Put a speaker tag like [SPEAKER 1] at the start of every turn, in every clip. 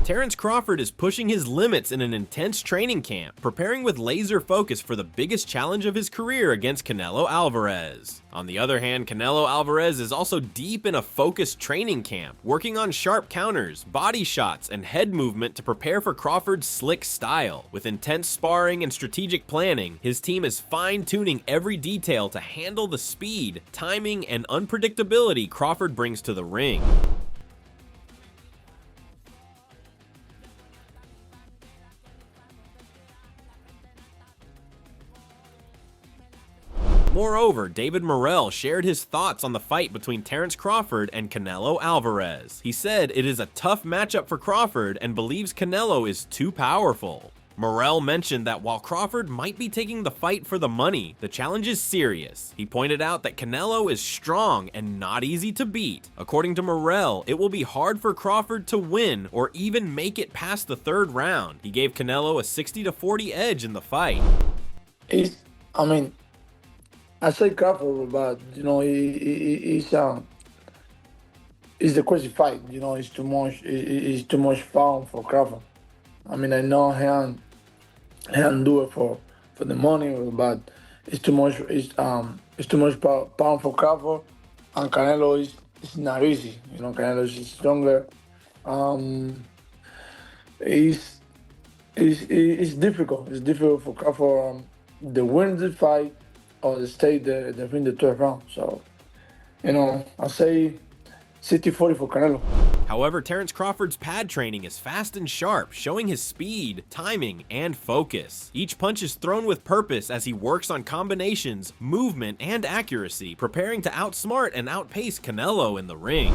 [SPEAKER 1] Terence Crawford is pushing his limits in an intense training camp, preparing with laser focus for the biggest challenge of his career against Canelo Alvarez. On the other hand, Canelo Alvarez is also deep in a focused training camp, working on sharp counters, body shots, and head movement to prepare for Crawford's slick style. With intense sparring and strategic planning, his team is fine-tuning every detail to handle the speed, timing, and unpredictability Crawford brings to the ring. Moreover, David Morrell shared his thoughts on the fight between Terence Crawford and Canelo Alvarez. He said it is a tough matchup for Crawford and believes Canelo is too powerful. Morrell mentioned that while Crawford might be taking the fight for the money, the challenge is serious. He pointed out that Canelo is strong and not easy to beat. According to Morrell, it will be hard for Crawford to win or even make it past the third round. He gave Canelo a 60-40 edge in the fight.
[SPEAKER 2] I say Crawford, but it's the crazy fight. It's too much. It's too much pound for Crawford. I know he can do it for the money, but it's too much. It's too much pound for Crawford, and Canelo is not easy. Canelo is stronger. It's difficult. It's difficult for Crawford to win the fight or to stay in the third round. So, I say 60-40 for Canelo.
[SPEAKER 1] However, Terence Crawford's pad training is fast and sharp, showing his speed, timing, and focus. Each punch is thrown with purpose as he works on combinations, movement, and accuracy, preparing to outsmart and outpace Canelo in the ring.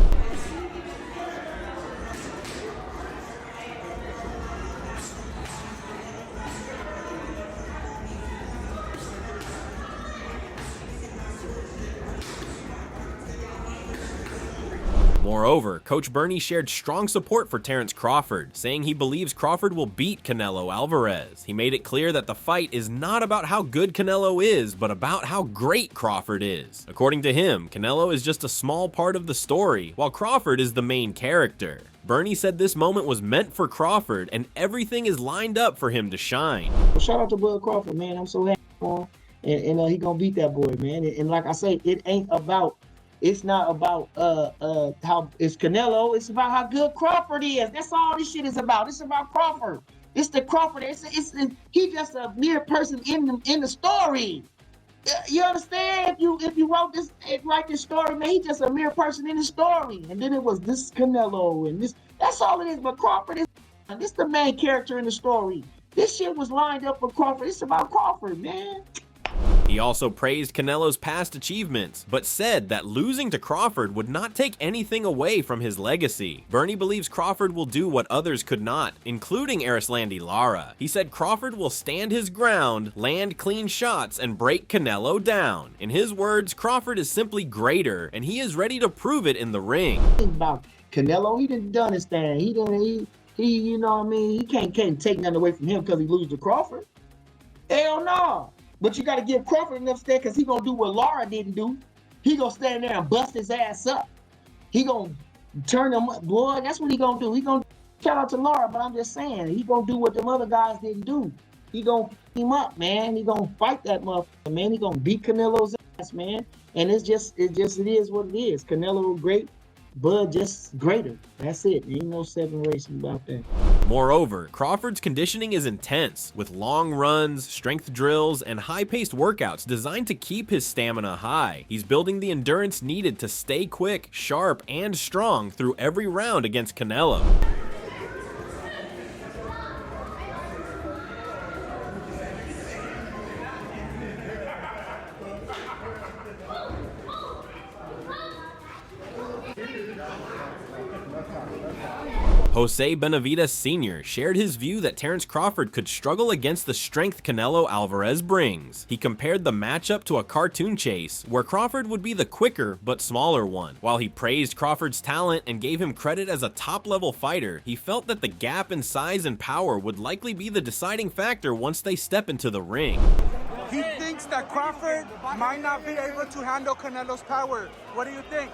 [SPEAKER 1] Moreover, Coach Bernie shared strong support for Terence Crawford, saying he believes Crawford will beat Canelo Alvarez. He made it clear that the fight is not about how good Canelo is, but about how great Crawford is. According to him, Canelo is just a small part of the story, while Crawford is the main character. Bernie said this moment was meant for Crawford, and everything is lined up for him to shine.
[SPEAKER 3] Well, shout out to Bud Crawford, man. I'm so happy for him, and he gonna beat that boy, man. And like I say, it's not about how it's Canelo. It's about how good Crawford is. That's all this shit is about. It's about Crawford. It's the Crawford. He's just a mere person in the story. You understand? If you write this story, man, he's just a mere person in the story. And then it was this Canelo and this. That's all it is. But Crawford is the main character in the story. This shit was lined up for Crawford. It's about Crawford, man.
[SPEAKER 1] He also praised Canelo's past achievements, but said that losing to Crawford would not take anything away from his legacy. Bernie believes Crawford will do what others could not, including Erislandy Lara. He said Crawford will stand his ground, land clean shots, and break Canelo down. In his words, Crawford is simply greater, and he is ready to prove it in the ring.
[SPEAKER 3] About Canelo, he done his thing. He you know what I mean? He can't take nothing away from him because he loses to Crawford. Hell no. But you got to give Crawford enough stand because he going to do what Lara didn't do. He going to stand there and bust his ass up. He going to turn him up. Boy, that's what he going to do. He going to shout out to Lara, but I'm just saying, he going to do what them other guys didn't do. He going to pick him up, man. He going to fight that motherfucker, man. He going to beat Canelo's ass, man. And it is what it is. Canelo great, Bud just greater. That's it. Ain't no separation about that.
[SPEAKER 1] Moreover, Crawford's conditioning is intense, with long runs, strength drills, and high-paced workouts designed to keep his stamina high. He's building the endurance needed to stay quick, sharp, and strong through every round against Canelo. Jose Benavidez Sr. shared his view that Terence Crawford could struggle against the strength Canelo Alvarez brings. He compared the matchup to a cartoon chase, where Crawford would be the quicker but smaller one. While he praised Crawford's talent and gave him credit as a top-level fighter, he felt that the gap in size and power would likely be the deciding factor once they step into the ring.
[SPEAKER 4] He thinks that Crawford might not be able to handle Canelo's power. What do you think?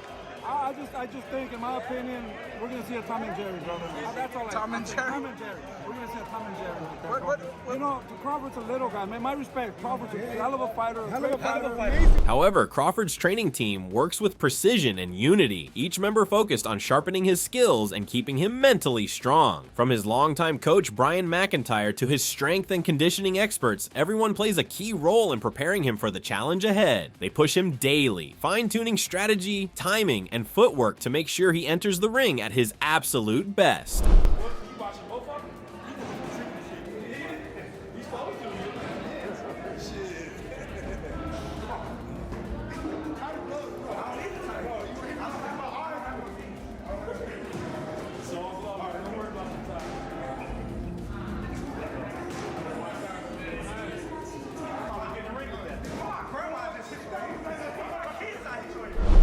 [SPEAKER 4] I just think, in my opinion, we're gonna see a Tom and Jerry, brother. That's all. Tom and Jerry. Tom and Jerry. We're gonna see a Tom and Jerry. What? You know, Crawford's a little guy, man. My respect. Crawford's a hell of a fighter.
[SPEAKER 1] However, Crawford's training team works with precision and unity, each member focused on sharpening his skills and keeping him mentally strong. From his longtime coach Brian McIntyre to his strength and conditioning experts, everyone plays a key role in preparing him for the challenge ahead. They push him daily, fine-tuning strategy, timing, and footwork to make sure he enters the ring at his absolute best.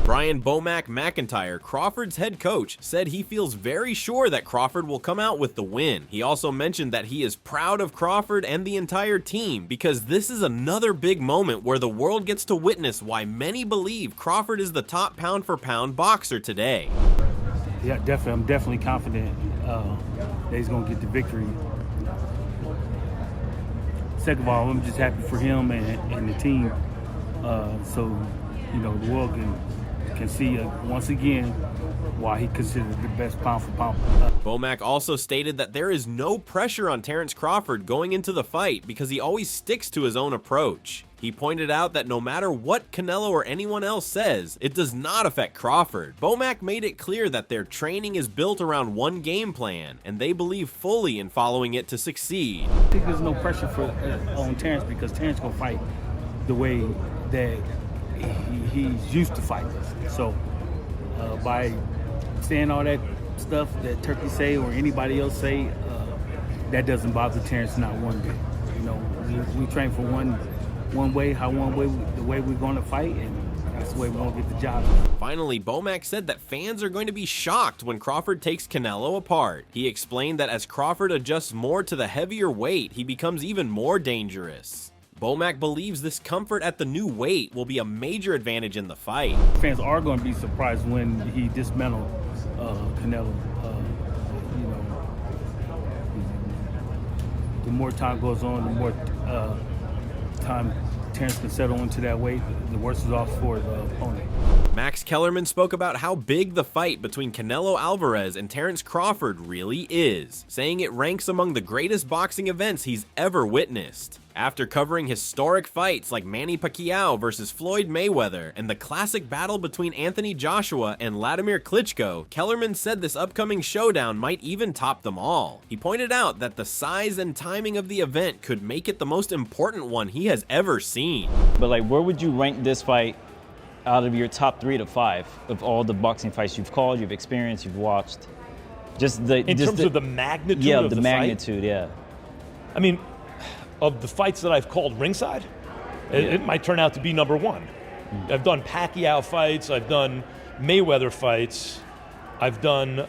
[SPEAKER 1] Brian "Bomac" McIntyre, Crawford's head coach, said he feels very sure that Crawford will come out with the win. He also mentioned that he is proud of Crawford and the entire team because this is another big moment where the world gets to witness why many believe Crawford is the top pound-for-pound boxer today.
[SPEAKER 5] Yeah, definitely. I'm definitely confident that he's going to get the victory. Second of all, I'm just happy for him and the team. So, you know, the world can see once again why he considered the best pound for pound.
[SPEAKER 1] Bomac also stated that there is no pressure on Terence Crawford going into the fight because he always sticks to his own approach. He pointed out that no matter what Canelo or anyone else says, it does not affect Crawford. Bomac made it clear that their training is built around one game plan, and they believe fully in following it to succeed.
[SPEAKER 5] I think there's no pressure on Terence because Terence gonna fight the way that he's used to fighting. So by saying all that stuff that Turkey say or anybody else say, that doesn't bother Terence not one bit. You know, we train for one way, the way we're going to fight, and that's the way we're going to get the job done.
[SPEAKER 1] Finally, Bomac said that fans are going to be shocked when Crawford takes Canelo apart. He explained that as Crawford adjusts more to the heavier weight, he becomes even more dangerous. Bomac believes this comfort at the new weight will be a major advantage in the fight.
[SPEAKER 5] Fans are going to be surprised when he dismantled Canelo. You know, the more time goes on, the more time Terence can settle into that weight, the worse it's off for the opponent.
[SPEAKER 1] Max Kellerman spoke about how big the fight between Canelo Alvarez and Terence Crawford really is, saying it ranks among the greatest boxing events he's ever witnessed. After covering historic fights like Manny Pacquiao versus Floyd Mayweather and the classic battle between Anthony Joshua and Vladimir Klitschko, Kellerman said this upcoming showdown might even top them all. He pointed out that the size and timing of the event could make it the most important one he has ever seen.
[SPEAKER 6] But like, where would you rank this fight out of your top 3 to 5 of all the boxing fights you've called, you've experienced, you've watched?
[SPEAKER 7] In terms of the magnitude of the fight?
[SPEAKER 6] Yeah, the magnitude, yeah.
[SPEAKER 7] I mean, of the fights that I've called ringside, it might turn out to be number 1. I've done Pacquiao fights, I've done Mayweather fights, I've done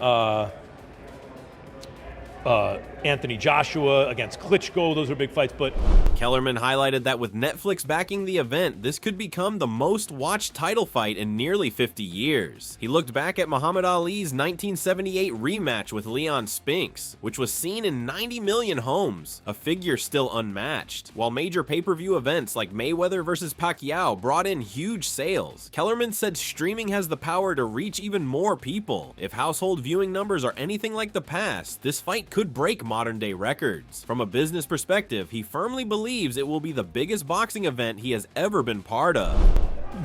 [SPEAKER 7] Anthony Joshua against Klitschko. Those are big fights, but
[SPEAKER 1] Kellerman highlighted that with Netflix backing the event, this could become the most watched title fight in nearly 50 years. He looked back at Muhammad Ali's 1978 rematch with Leon Spinks, which was seen in 90 million homes, a figure still unmatched. While major pay-per-view events like Mayweather versus Pacquiao brought in huge sales, Kellerman said streaming has the power to reach even more people. If household viewing numbers are anything like the past, this fight could break modern-day records. From a business perspective, he firmly believes it will be the biggest boxing event he has ever been part of.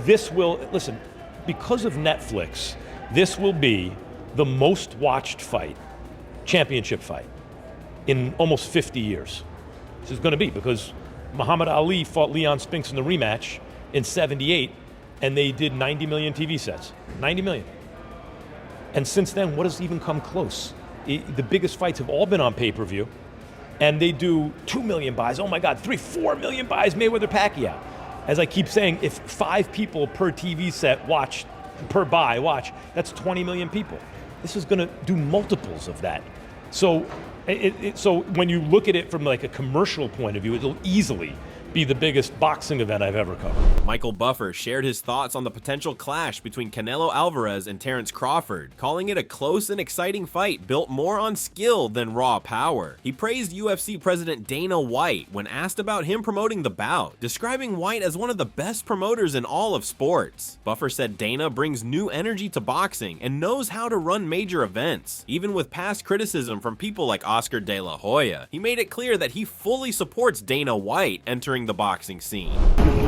[SPEAKER 7] this will, listen, because of Netflix, this will be the most watched fight, championship fight, in almost 50 years. This is going to be because Muhammad Ali fought Leon Spinks in the rematch in '78, and they did 90 million TV sets. 90 million. And since then, what has even come close? The biggest fights have all been on pay-per-view, and they do 2 million buys. Oh my God, 4 million buys, Mayweather Pacquiao. As I keep saying, if 5 people per TV set watch, that's 20 million people. This is going to do multiples of that. So, so when you look at it from like a commercial point of view, it'll easily be the biggest boxing event I've ever covered.
[SPEAKER 1] Michael Buffer shared his thoughts on the potential clash between Canelo Alvarez and Terence Crawford, calling it a close and exciting fight built more on skill than raw power. He praised UFC President Dana White when asked about him promoting the bout, describing White as one of the best promoters in all of sports. Buffer said Dana brings new energy to boxing and knows how to run major events. Even with past criticism from people like Oscar De La Hoya, he made it clear that he fully supports Dana White entering the boxing scene.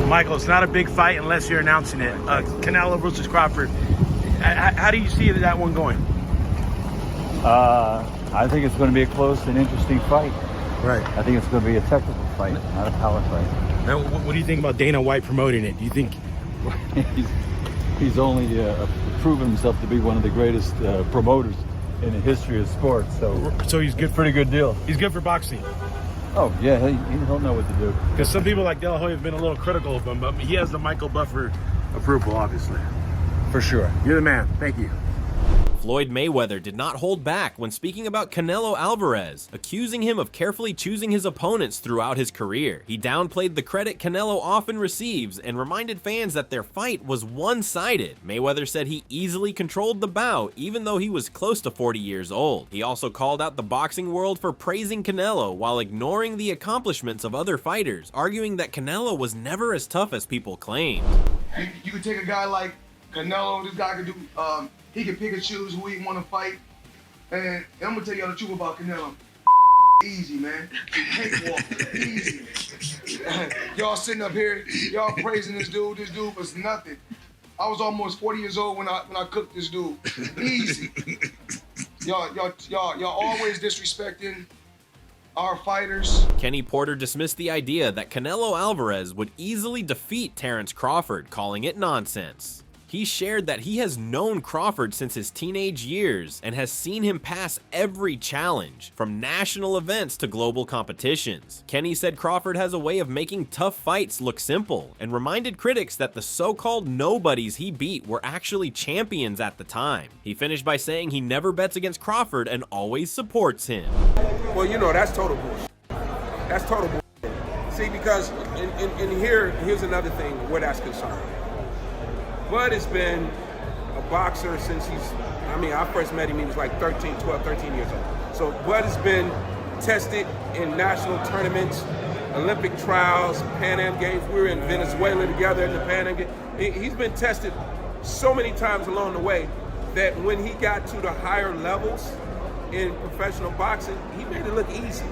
[SPEAKER 8] Michael, it's not a big fight unless you're announcing it. Canelo versus Crawford. How do you see that one going?
[SPEAKER 9] I think it's going to be a close and interesting fight.
[SPEAKER 8] Right.
[SPEAKER 9] I think it's going to be a technical fight, not a power fight.
[SPEAKER 8] Now, what do you think about Dana White promoting it? Do you think
[SPEAKER 9] he's only proven himself to be one of the greatest promoters in the history of sports?
[SPEAKER 8] So he's good.
[SPEAKER 9] Pretty good deal.
[SPEAKER 8] He's good for boxing.
[SPEAKER 9] Oh yeah, he'll know what to do.
[SPEAKER 8] Because some people like De La Hoya have been a little critical of him, but he has the Michael Buffer approval, obviously. For sure. You're the man. Thank you.
[SPEAKER 1] Floyd Mayweather did not hold back when speaking about Canelo Alvarez, accusing him of carefully choosing his opponents throughout his career. He downplayed the credit Canelo often receives and reminded fans that their fight was one-sided. Mayweather said he easily controlled the bout, even though he was close to 40 years old. He also called out the boxing world for praising Canelo while ignoring the accomplishments of other fighters, arguing that Canelo was never as tough as people claimed.
[SPEAKER 10] You could take a guy like Canelo, this guy could do, he can pick and choose who he want to fight. And I'm going to tell y'all the truth about Canelo. Easy, man. Cakewalk. Easy. Y'all sitting up here, y'all praising this dude. This dude was nothing. I was almost 40 years old when I cooked this dude. Easy. Y'all always disrespecting our fighters.
[SPEAKER 1] Kenny Porter dismissed the idea that Canelo Alvarez would easily defeat Terence Crawford, calling it nonsense. He shared that he has known Crawford since his teenage years and has seen him pass every challenge, from national events to global competitions. Kenny said Crawford has a way of making tough fights look simple, and reminded critics that the so-called nobodies he beat were actually champions at the time. He finished by saying he never bets against Crawford and always supports him.
[SPEAKER 11] Well, you know, that's total bullshit. That's total bullshit. See, because here's another thing where that's concerned. Bud has been a boxer since I first met him, he was like 13 years old. So Bud has been tested in national tournaments, Olympic trials, Pan Am Games. We were in Venezuela together in the Pan Am Games. He's been tested so many times along the way that when he got to the higher levels in professional boxing, he made it look easy.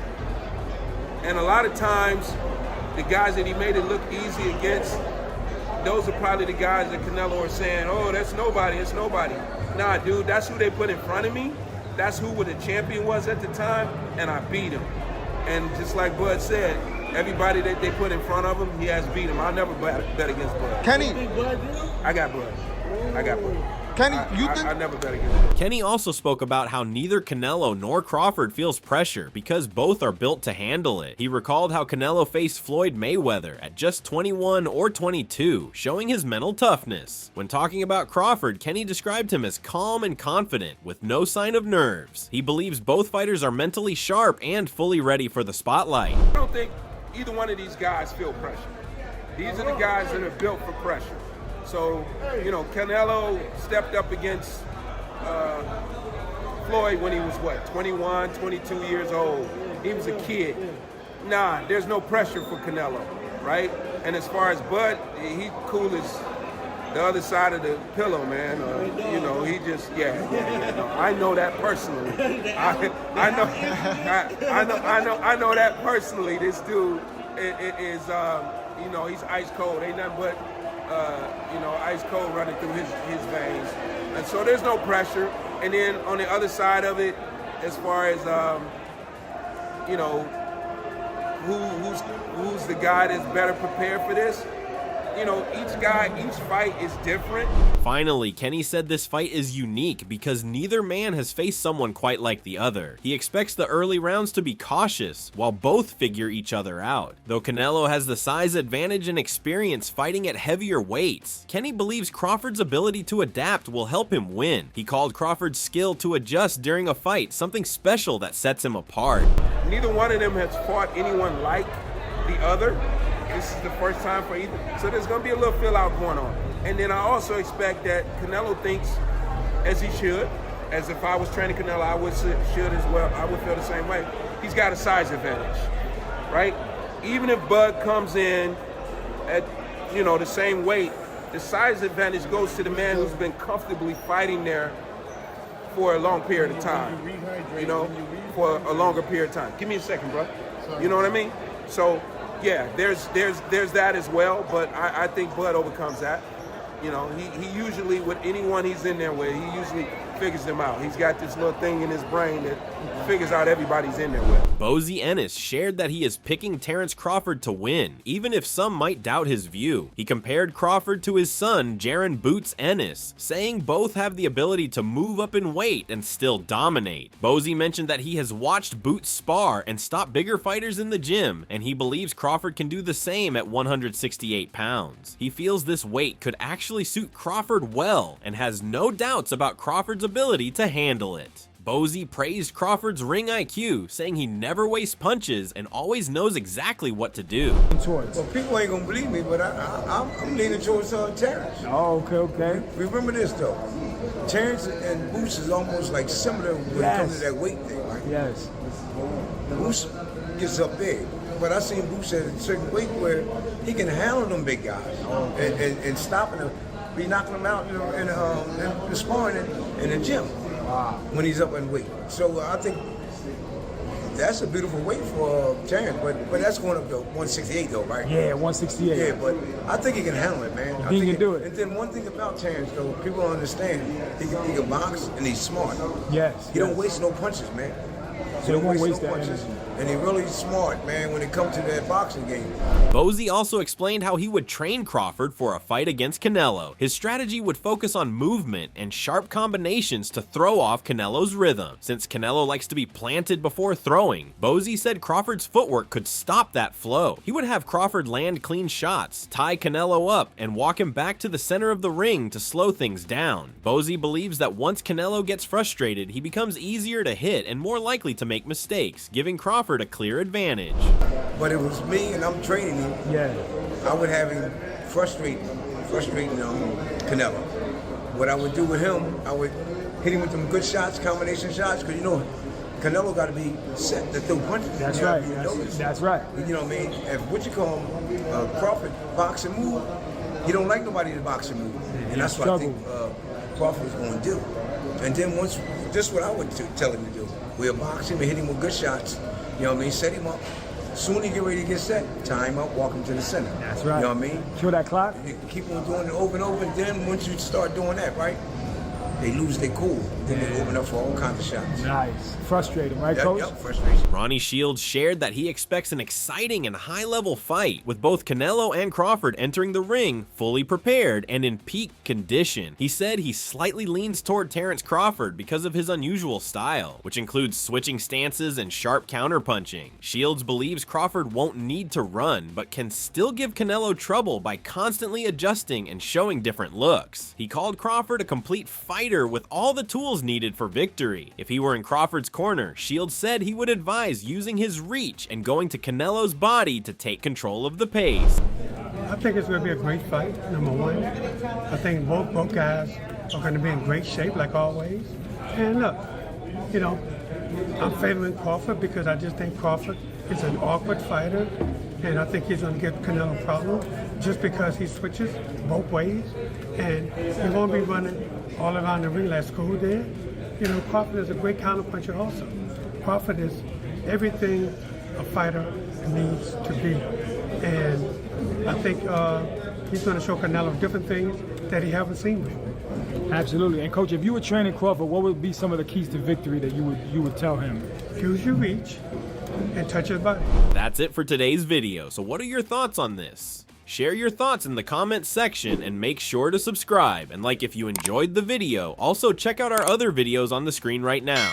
[SPEAKER 11] And a lot of times, the guys that he made it look easy against, those are probably the guys that Canelo are saying, oh, that's nobody, it's nobody. Nah, dude, that's who they put in front of me. That's who the champion was at the time, and I beat him. And just like Bud said, everybody that they put in front of him, he has beat him. I'll never bet against Bud.
[SPEAKER 10] Kenny.
[SPEAKER 11] I got Bud.
[SPEAKER 10] Kenny, you think?
[SPEAKER 11] I never bet against Bud.
[SPEAKER 1] Kenny also spoke about how neither Canelo nor Crawford feels pressure because both are built to handle it. He recalled how Canelo faced Floyd Mayweather at just 21 or 22, showing his mental toughness. When talking about Crawford, Kenny described him as calm and confident, with no sign of nerves. He believes both fighters are mentally sharp and fully ready for the spotlight.
[SPEAKER 11] I don't think either one of these guys feel pressure. These are the guys that are built for pressure. So, you know, Canelo stepped up against Floyd when he was, 21, 22 years old. He was a kid. Nah, there's no pressure for Canelo, right? And as far as Bud, he cool as the other side of the pillow, man. You know, he just, no, I know that personally. I know that personally. This dude is, you know, he's ice cold. Ain't nothing but ice cold running through his veins. And so there's no pressure. And then on the other side of it, as far as, who's the guy that's better prepared for this? You know, each fight is different.
[SPEAKER 1] Finally, Kenny said this fight is unique because neither man has faced someone quite like the other. He expects the early rounds to be cautious, while both figure each other out. Though Canelo has the size advantage and experience fighting at heavier weights, Kenny believes Crawford's ability to adapt will help him win. He called Crawford's skill to adjust during a fight something special that sets him apart.
[SPEAKER 11] Neither one of them has fought anyone like the other. This is the first time for either. So there's going to be a little fill-out going on. And then I also expect that Canelo thinks, as he should, as if I was training Canelo, I should as well. I would feel the same way. He's got a size advantage, right? Even if Bud comes in at, the same weight, the size advantage goes to the man who's been comfortably fighting there for a long period of time, for a longer period of time. Give me a second, bro. You know what I mean? So, yeah, there's that as well, but I think Bud overcomes that. He usually, with anyone he's in there with, he usually figures them out. He's got this little thing in his brain that figures out everybody's in there with.
[SPEAKER 1] Bozy Ennis shared that he is picking Terence Crawford to win, even if some might doubt his view. He compared Crawford to his son, Jaron Boots Ennis, saying both have the ability to move up in weight and still dominate. Bozy mentioned that he has watched Boots spar and stop bigger fighters in the gym, and he believes Crawford can do the same at 168 pounds. He feels this weight could actually suit Crawford well, and has no doubts about Crawford's ability to handle it. Bozy praised Crawford's ring IQ, saying he never wastes punches and always knows exactly what to do.
[SPEAKER 12] Well, people ain't gonna believe me, but I'm leaning towards Terence.
[SPEAKER 4] Oh, okay.
[SPEAKER 12] Remember this though, Terence and Boots is almost like similar when it comes to that weight thing, right?
[SPEAKER 4] Yes.
[SPEAKER 12] Boots gets up big, but I seen Boots at a certain weight where he can handle them big guys and stopping them, be knocking them out in the sparring in the gym.
[SPEAKER 4] Wow.
[SPEAKER 12] When he's up in weight. So I think that's a beautiful weight for Terence, but that's going up to 168 though, right?
[SPEAKER 4] Yeah, 168.
[SPEAKER 12] Yeah, but I think he can handle it, man.
[SPEAKER 4] I think he can do it.
[SPEAKER 12] And then one thing about Terence though, people don't understand, he can box and he's smart.
[SPEAKER 4] Yes.
[SPEAKER 12] He don't waste no punches, man.
[SPEAKER 4] He don't waste no punches.
[SPEAKER 12] And he's really smart, man, when it comes to that boxing game.
[SPEAKER 1] Bozy also explained how he would train Crawford for a fight against Canelo. His strategy would focus on movement and sharp combinations to throw off Canelo's rhythm. Since Canelo likes to be planted before throwing, Bozy said Crawford's footwork could stop that flow. He would have Crawford land clean shots, tie Canelo up, and walk him back to the center of the ring to slow things down. Bozy believes that once Canelo gets frustrated, he becomes easier to hit and more likely to make mistakes, giving Crawford a clear advantage.
[SPEAKER 12] But it was me and I'm training him.
[SPEAKER 4] Yeah.
[SPEAKER 12] I would have him frustrating Canelo. What I would do with him, I would hit him with some good shots, combination shots, because Canelo got to be set to throw punches.
[SPEAKER 4] That's right. That's right.
[SPEAKER 12] You know what I mean? If Crawford boxing move, he don't like nobody to boxing move, and that's what I think Crawford is going to do. And then this is what I would tell him to do. We'll box him and hit him with good shots. You know what I mean? Set him up. Soon as he get ready to get set, tie him up, walk him to the center.
[SPEAKER 4] That's right.
[SPEAKER 12] You know what I mean?
[SPEAKER 4] Kill that clock.
[SPEAKER 12] You keep on doing it over and over, and then once you start doing that, right, they lose their cool. Then they open up for all kinds of shots.
[SPEAKER 4] Nice. Frustrating, right, Coach?
[SPEAKER 12] Yep, frustration.
[SPEAKER 1] Ronnie Shields shared that he expects an exciting and high-level fight, with both Canelo and Crawford entering the ring fully prepared and in peak condition. He said he slightly leans toward Terence Crawford because of his unusual style, which includes switching stances and sharp counterpunching. Shields believes Crawford won't need to run, but can still give Canelo trouble by constantly adjusting and showing different looks. He called Crawford a complete fighter with all the tools needed for victory. If he were in Crawford's corner, Shields said he would advise using his reach and going to Canelo's body to take control of the pace.
[SPEAKER 13] I think it's going to be a great fight, number one. I think both guys are going to be in great shape, like always. And look, I'm favoring Crawford because I just think Crawford is an awkward fighter, and I think he's going to give Canelo a problem just because he switches both ways, and he won't be running all around the ring like school did. Crawford is a great counterpuncher also. Crawford is everything a fighter needs to be, and I think he's going to show Canelo different things that he haven't seen before.
[SPEAKER 4] Absolutely. And Coach, if you were training Crawford, what would be some of the keys to victory that you would tell him?
[SPEAKER 13] Use your reach and touch his body.
[SPEAKER 1] That's it for today's video. So what are your thoughts on this? Share your thoughts in the comments section and make sure to subscribe and like if you enjoyed the video. Also check out our other videos on the screen right now.